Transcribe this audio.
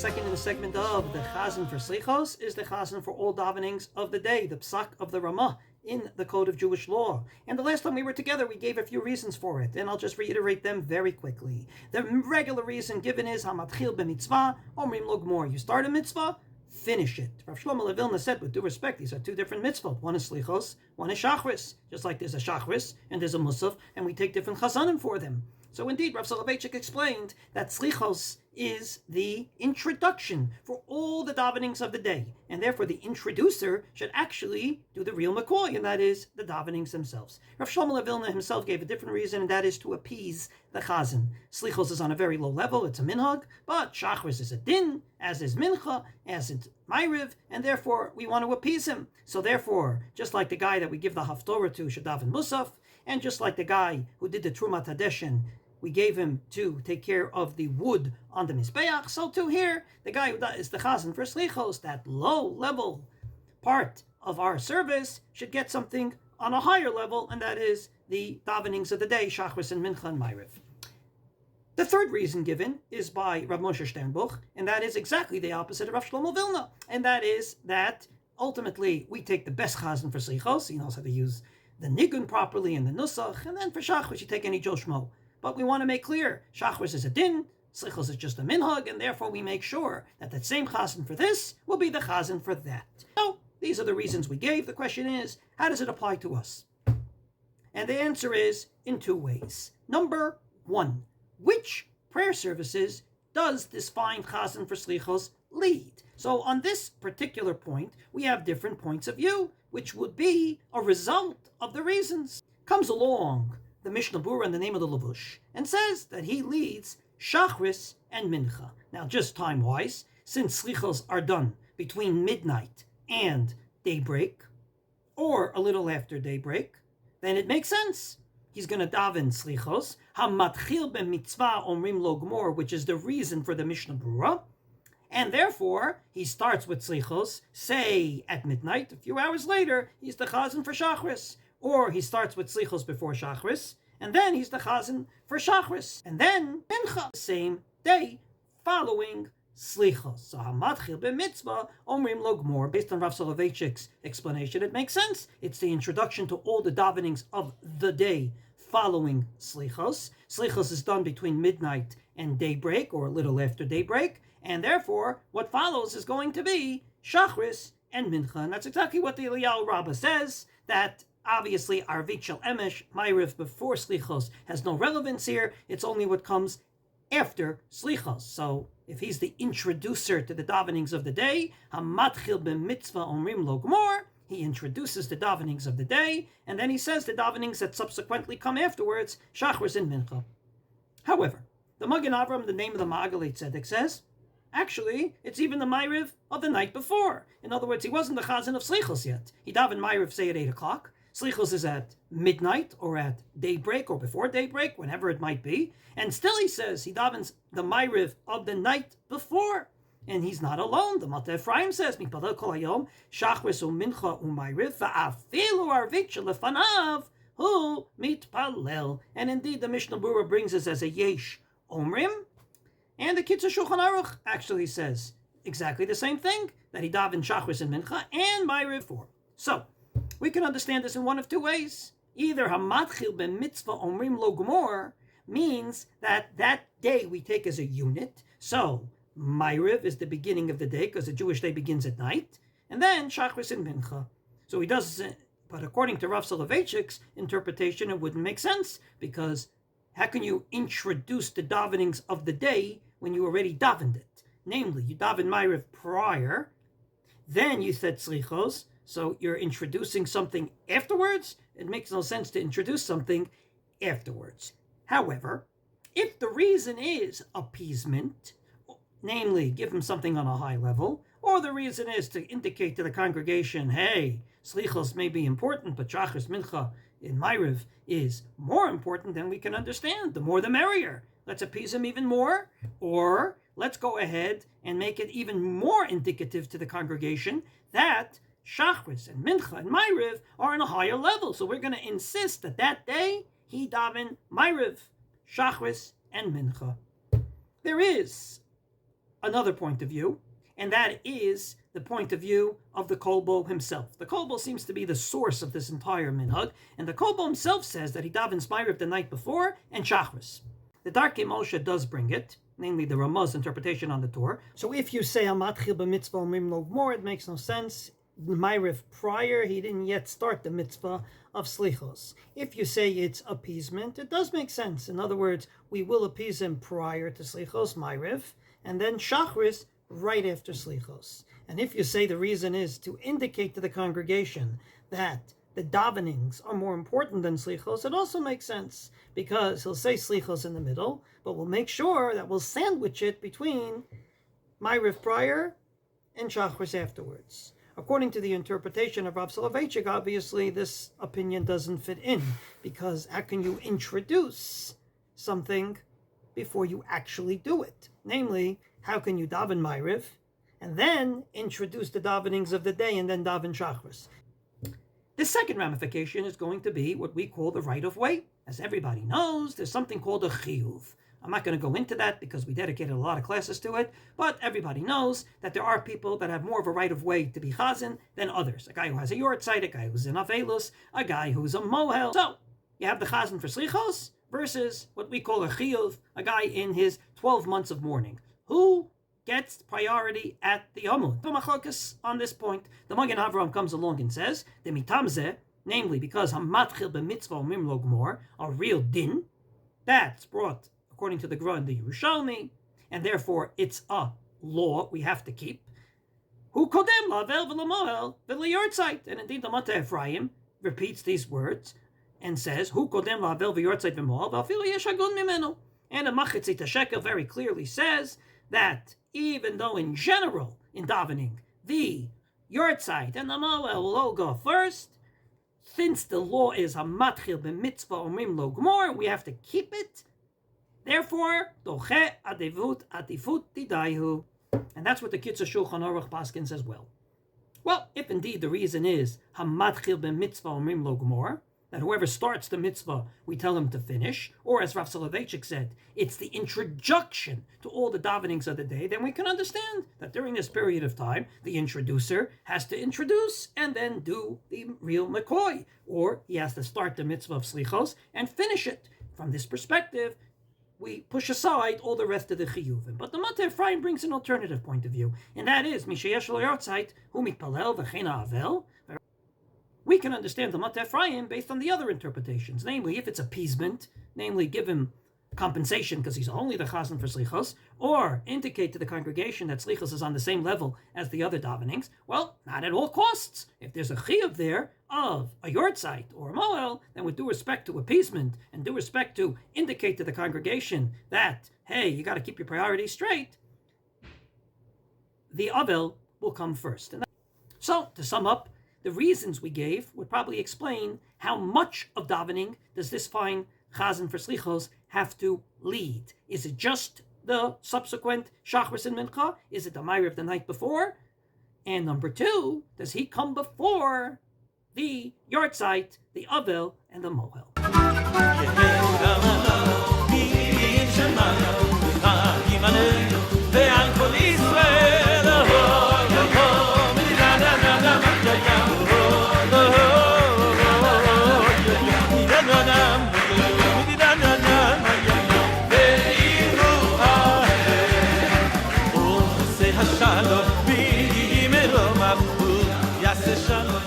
second in the segment of the Chazzan for Slichos is the Chazzan for all davenings of the day, the Psak of the Ramah in the Code of Jewish Law. And the last time we were together, we gave a few reasons for it, and I'll just reiterate them very quickly. The regular reason given is Hamatchil b'mitzvah, Omrim lo gmor. You start a mitzvah, finish it. Rav Shlomo Levilna said, with due respect, these are two different mitzvot. One is Slichos, one is Shachris. Just like there's a Shachris and there's a Musaf, and we take different Chazanim for them. So indeed, Rav Soloveitchik explained that Slichos is the introduction for all the davenings of the day, and therefore the introducer should actually do the real McCoy, and that is the davenings themselves. Rav Shlomo Levilna himself gave a different reason, and that is to appease the Chazan. Slichos is on a very low level, it's a minhag, but Shachris is a din, as is Mincha, as is Ma'ariv, and therefore we want to appease him. So therefore, just like the guy that we give the Haftorah to should daven Musaf, and just like the guy who did the Trumat Hadeshin, we gave him to take care of the wood on the Mizbeach, so too here, the guy who is the Chazan for Slichos, that low-level part of our service, should get something on a higher level, and that is the davenings of the day, Shachris and Mincha and Ma'ariv. The third reason given is by Rav Moshe Sternbuch, and that is exactly the opposite of Rav Shlomo Vilna, and that is that ultimately we take the best Chazan for Slichos. He knows how to use the Nigun properly and the Nusach, and then for Shachris you take any Joe Shmo. But we want to make clear, Shachris is a din, Slichos is just a minhag, and therefore we make sure that the same Chazan for this will be the Chazan for that. So, these are the reasons we gave. The question is, how does it apply to us? And the answer is in two ways. Number one, which prayer services does this fine Chazan for Slichos lead? So on this particular point, we have different points of view, which would be a result of the reasons. Comes along the Mishnah Berurah in the name of the Lavush, and says that he leads Shachris and Mincha. Now, just time-wise, since Slichos are done between midnight and daybreak, or a little after daybreak, then it makes sense. He's going to daven Slichos, Hamatchil b'mitzvah omrim lo gmor, which is the reason for the Mishnah Berurah, and therefore, he starts with Slichos, say at midnight, a few hours later, he's the Chazan for Shachris. Or he starts with Slichos before Shachris, and then he's the Chazan for Shachris, and then Mincha, the same day, following Slichos. So Hamatchil b'mitzvah omrim lo gmor. Based on Rav Soloveitchik's explanation, it makes sense. It's the introduction to all the davenings of the day following Slichos. Slichos is done between midnight and daybreak, or a little after daybreak, and therefore what follows is going to be Shachris and Mincha. And that's exactly what the Eliyahu Rabbah says, that obviously, Arvit Shel Emesh, Ma'ariv before Slichos, has no relevance here. It's only what comes after Slichos. So, if he's the introducer to the davenings of the day, Hamatchil b'mitzvah omrim lo gmor, he introduces the davenings of the day, and then he says the davenings that subsequently come afterwards, Shachris and Mincha. However, the Magen Avram, the name of the Ma'agalei Tzedek, says, actually, it's even the Ma'ariv of the night before. In other words, he wasn't the Chazan of Slichos yet. He davened Ma'ariv, say, at 8 o'clock. Slichos is at midnight or at daybreak or before daybreak, whenever it might be. And still he says he davens the Ma'ariv of the night before. And he's not alone. The Malta Ephraim says, Mipalel kol hayom, Shachris u'mincha u'Ma'ariv, va'afilu arvit shelefanav hu mitpalel. And indeed, the Mishnah Berurah brings us as a yesh omrim. And the Kitzur Shulchan Aruch actually says exactly the same thing, that he davened Shachris and Mincha and Ma'ariv for. So, we can understand this in one of two ways. Either Hamatchil b'mitzvah omrim lo gmor means that day we take as a unit. So, Ma'ariv is the beginning of the day, because the Jewish day begins at night. And then Shachris and Mincha. So he does, but according to Rav Soloveitchik's interpretation, it wouldn't make sense, because how can you introduce the davenings of the day when you already davened it? Namely, you davened Ma'ariv prior, then you said Slichos, so you're introducing something afterwards? It makes no sense to introduce something afterwards. However, if the reason is appeasement, namely give him something on a high level, or the reason is to indicate to the congregation, hey, Slichos may be important, but Shachris Mincha in Ma'ariv is more important, then we can understand. The more the merrier. Let's appease him even more, or let's go ahead and make it even more indicative to the congregation that Shachris and Mincha and Ma'ariv are on a higher level. So we're going to insist that day he daven Ma'ariv, Shachris, and Mincha. There is another point of view, and that is the point of view of the Kolbo himself. The Kolbo seems to be the source of this entire minhag, and the Kolbo himself says that he davens Ma'ariv the night before and Shachris. The Darkei Moshe does bring it, namely the Ramah's interpretation on the Torah. So if you say Hamatchil b'mitzvah omrim lo gmor, it makes no sense. Ma'ariv prior, he didn't yet start the mitzvah of Slichos. If you say it's appeasement, it does make sense. In other words, we will appease him prior to Slichos, Ma'ariv, and then Shachris right after Slichos. And if you say the reason is to indicate to the congregation that the davenings are more important than Slichos, it also makes sense, because he'll say Slichos in the middle, but we'll make sure that we'll sandwich it between Ma'ariv prior and Shachris afterwards. According to the interpretation of Rav Soloveitchik, obviously this opinion doesn't fit in, because how can you introduce something before you actually do it? Namely, how can you daven Ma'ariv and then introduce the davenings of the day and then daven Shachris? The second ramification is going to be what we call the right of way. As everybody knows, there's something called a Chiyuv. I'm not going to go into that because we dedicated a lot of classes to it, but everybody knows that there are people that have more of a right of way to be Chazan than others. A guy who has a Yartzeit, a guy who's in Avelus, a guy who's a Mohel. So, you have the Chazan for Slichos versus what we call a Chiyuv, a guy in his 12 months of mourning. Who gets priority at the Amud? The Machlokas on this point, the Magen Avraham comes along and says, the mitamzeh, namely because Hamatchil b'mitzvah omrim lo gmor, a real din, that's brought according to the Gra and the Yerushalmi, and therefore it's a law we have to keep. Hu kodem lavel v'lamoel v'layartzeit, and indeed the Mata Ephraim repeats these words and says, Hu kodem lavel v'yartzeit v'moel v'afilu yesh hagun mimenu. And the Machitzit HaShekel very clearly says that even though in general, in davening, the Yartzeit and the Moel will all go first, since the law is Hamatchil b'mitzvah omrim lo gmor, we have to keep it. Therefore, doche adivut atifut didayu. And that's what the Kitzur Shulchan Aruch paskins as well. Well, if indeed the reason is Hamatchil b'mitzvah omrim lo gmor, that whoever starts the mitzvah, we tell him to finish, or as Rav Soloveitchik said, it's the introduction to all the davenings of the day, then we can understand that during this period of time, the introducer has to introduce and then do the real McCoy, or he has to start the mitzvah of Slichos and finish it. From this perspective, we push aside all the rest of the chiyuvim. But the Mata Ephraim brings an alternative point of view, and that is, Mishayesh lo Yartzeit, hu mitpalel v'chena avel. We can understand the Mata Ephraim based on the other interpretations, namely, if it's appeasement, namely, give him compensation because he's only the chazan for slichos, or indicate to the congregation that slichos is on the same level as the other davenings, well, not at all costs. If there's a chiyuv there of a Yartzeit or a moel, then with due respect to appeasement and due respect to indicate to the congregation that, hey, you got to keep your priorities straight, the avel will come first. So, to sum up, the reasons we gave would probably explain how much of davening does this fine chazan for slichos have to lead. Is it just the subsequent shachris and mincha? Is it the Ma'ariv the night before? And number two, does he come before the Yartzeit, the avel, and the mohel? Shalom,